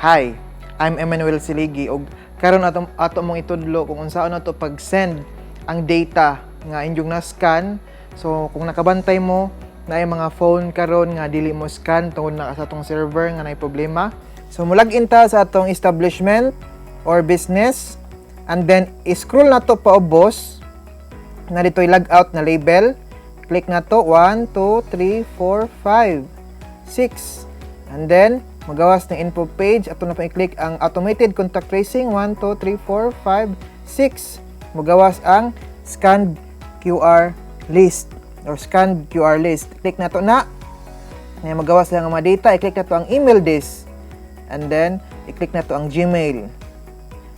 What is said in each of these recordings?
Hi, I'm Emmanuel Siligi ug karon ato mong itudlo kung unsaon nato pag-send ang data nga inyong na-scan. So kung nakabantay mo na yung mga phone karon nga dili mo scan tungod na sa atong server nga nay problema. So mo-login ta sa atong establishment or business and then i-scroll na to paubos na dito'y logout na label. Click na to 1, 2, 3, 4, 5, 6 and then magawas ng info page. Ato na pa i-click ang automated contact tracing 1, 2, 3, 4, 5, 6. Magawas ang scanned QR list or scanned QR list. Click na to na. Ngayon magawas lang ang mga data. I-click na to ang email this. And then i-click na to ang Gmail.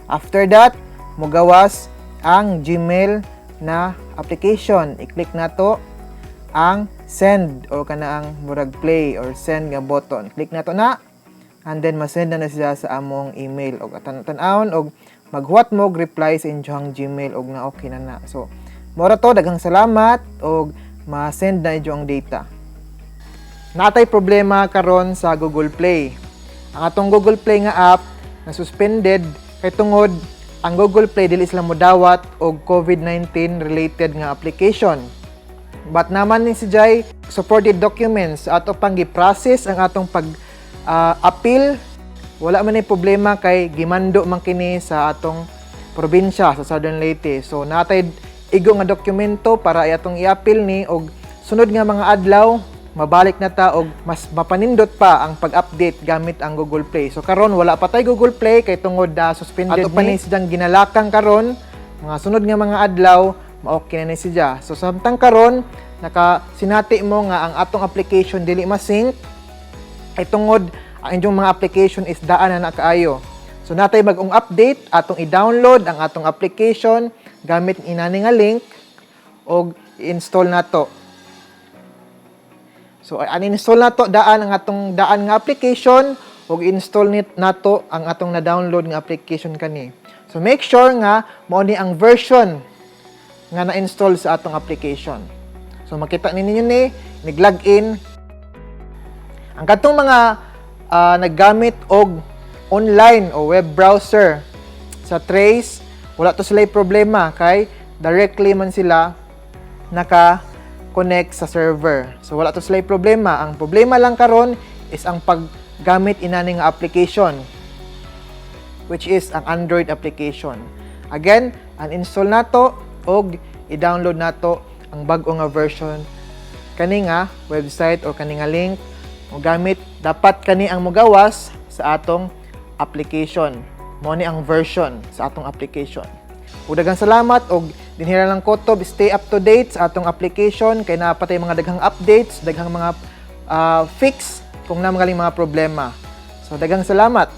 After that, magawas ang Gmail na application. I-click na to ang send o kana ang murag play or send nga button. Click na to na. And then masend na siya sa among email og tan-awon og maghuwat mo reply sa inyong Gmail og na okay na na. So mora to, daghang salamat og ma-send na inyong data. Natay problema karon sa Google Play. Ang atong Google Play nga app na suspended kay tungod ang Google Play dili sila modawat og COVID-19 related nga application. But naman ni si Jai supported documents ato pang gi-process ang atong appeal. Wala man ni problema kay gimando man kini sa atong probinsya sa Southern Leyte. So natay igo nga dokumento para atong i-appeal ni og sunod nga mga adlaw mabalik na ta og mas mapanindot pa ang pag-update gamit ang Google Play. So karon wala pa tay Google Play kay tungod suspended ato pa ni siyang ginalakang karon mga sunod nga mga adlaw ma-okay na ni siya. So samtang karon sinati mo nga ang atong application dili ma-sync ay tungod ang inyong mga application is daan na kaayo. So natay bagong update atong i-download ang atong application gamit inani nga link og i-install nato. So uninstall nato daan ang atong daan nga application ug i-install nato ang atong na-download nga application kani. So make sure nga mao ni ang version nga na-install sa atong application. So makita ninyo ni nag-login ang katong mga naggamit og online o web browser sa Trace, wala to sila problema kay directly man sila naka-connect sa server. So wala to sila problema. Ang problema lang karon is ang paggamit inani nga application which is ang Android application. Again, uninstall nato og i-download nato ang bag-o nga version kani nga website o kani nga link o gamit dapat kani ang mogawas sa atong application. Mao ni ang version sa atong application. Ug daghang salamat og dinhira lang ko to stay up to date sa atong application kay napatay mga daghang updates, daghang mga fix kung na mga problema. So daghang salamat.